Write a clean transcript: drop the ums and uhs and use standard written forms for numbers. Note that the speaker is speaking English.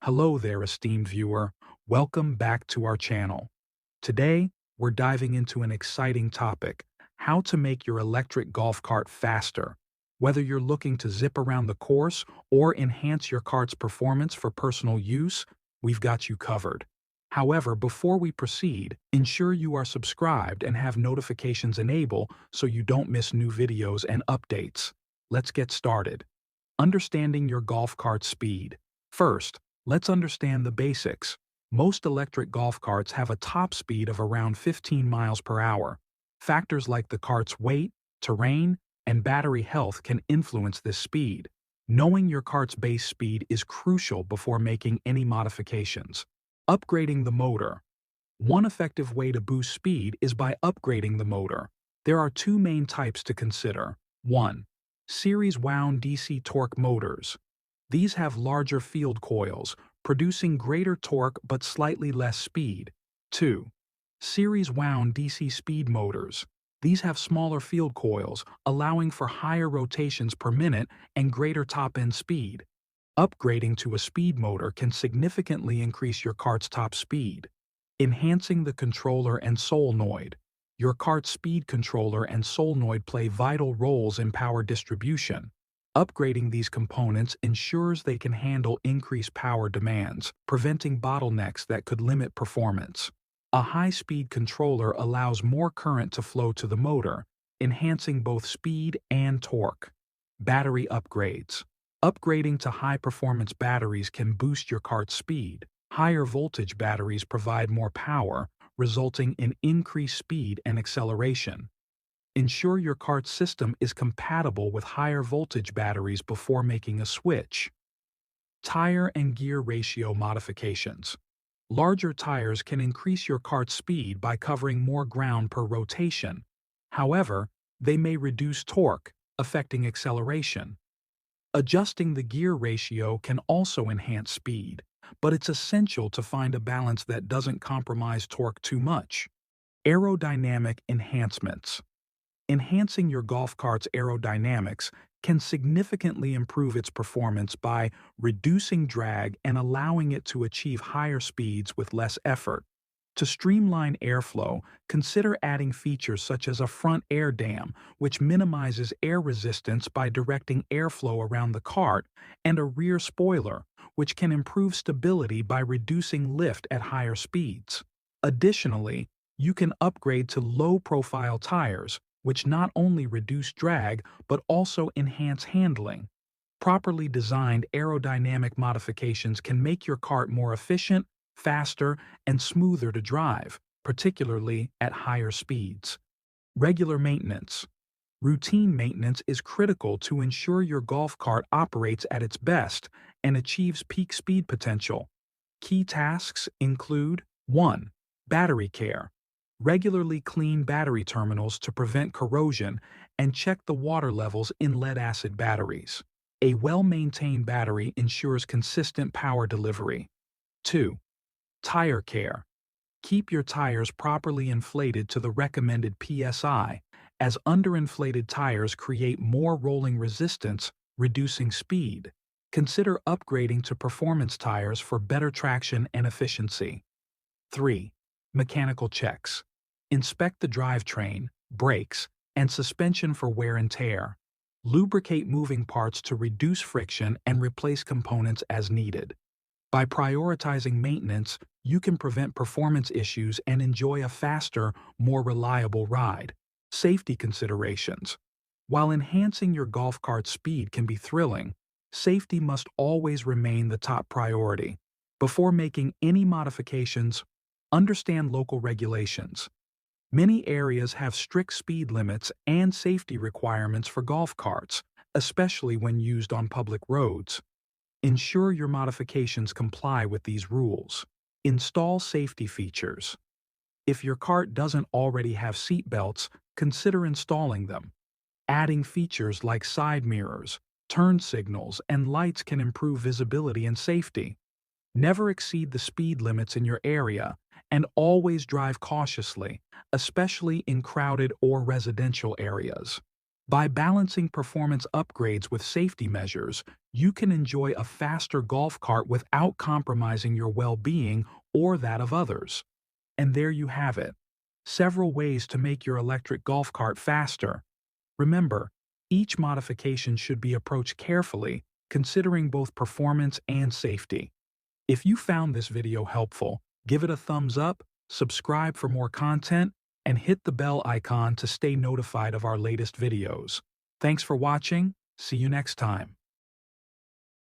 Hello there, esteemed viewer. Welcome back to our channel. Today, we're diving into an exciting topic, how to make your electric golf cart faster. Whether you're looking to zip around the course or enhance your cart's performance for personal use, we've got you covered. However, before we proceed, ensure you are subscribed and have notifications enabled so you don't miss new videos and updates. Let's get started. Understanding your golf cart's speed. First, let's understand the basics. Most electric golf carts have a top speed of around 15 miles per hour. Factors like the cart's weight, terrain, and battery health can influence this speed. Knowing your cart's base speed is crucial before making any modifications. Upgrading the motor. One effective way to boost speed is by upgrading the motor. There are two main types to consider. 1. Series wound DC torque motors. These have larger field coils, producing greater torque but slightly less speed. 2. Series wound DC speed motors. These have smaller field coils, allowing for higher rotations per minute and greater top-end speed. Upgrading to a speed motor can significantly increase your cart's top speed. Enhancing the controller and solenoid. Your cart's speed controller and solenoid play vital roles in power distribution. Upgrading these components ensures they can handle increased power demands, preventing bottlenecks that could limit performance. A high-speed controller allows more current to flow to the motor, enhancing both speed and torque. Battery upgrades. Upgrading to high-performance batteries can boost your cart's speed. Higher voltage batteries provide more power, resulting in increased speed and acceleration. Ensure your cart's system is compatible with higher voltage batteries before making a switch. Tire and gear ratio modifications. Larger tires can increase your cart's speed by covering more ground per rotation. However, they may reduce torque, affecting acceleration. Adjusting the gear ratio can also enhance speed, but it's essential to find a balance that doesn't compromise torque too much. Aerodynamic enhancements. Enhancing your golf cart's aerodynamics can significantly improve its performance by reducing drag and allowing it to achieve higher speeds with less effort. To streamline airflow, consider adding features such as a front air dam, which minimizes air resistance by directing airflow around the cart, and a rear spoiler, which can improve stability by reducing lift at higher speeds. Additionally, you can upgrade to low-profile tires, which not only reduce drag but also enhance handling. Properly designed aerodynamic modifications can make your cart more efficient, faster, and smoother to drive, particularly at higher speeds. Regular maintenance. Routine maintenance is critical to ensure your golf cart operates at its best and achieves peak speed potential. Key tasks include 1. Battery care. Regularly clean battery terminals to prevent corrosion and check the water levels in lead-acid batteries. A well-maintained battery ensures consistent power delivery. 2. Tire care. Keep your tires properly inflated to the recommended PSI, as underinflated tires create more rolling resistance, reducing speed. Consider upgrading to performance tires for better traction and efficiency. 3. Mechanical checks. Inspect the drivetrain, brakes, and suspension for wear and tear. Lubricate moving parts to reduce friction and replace components as needed. By prioritizing maintenance, you can prevent performance issues and enjoy a faster, more reliable ride. Safety considerations. While enhancing your golf cart's speed can be thrilling, safety must always remain the top priority. Before making any modifications, understand local regulations. Many areas have strict speed limits and safety requirements for golf carts, especially when used on public roads. Ensure your modifications comply with these rules. Install safety features. If your cart doesn't already have seat belts, consider installing them. Adding features like side mirrors, turn signals, and lights can improve visibility and safety. Never exceed the speed limits in your area, and always drive cautiously, especially in crowded or residential areas. By balancing performance upgrades with safety measures, you can enjoy a faster golf cart without compromising your well-being or that of others. And there you have it. Several ways to make your electric golf cart faster. Remember, each modification should be approached carefully, considering both performance and safety. If you found this video helpful, give it a thumbs up, subscribe for more content, and hit the bell icon to stay notified of our latest videos. Thanks for watching. See you next time.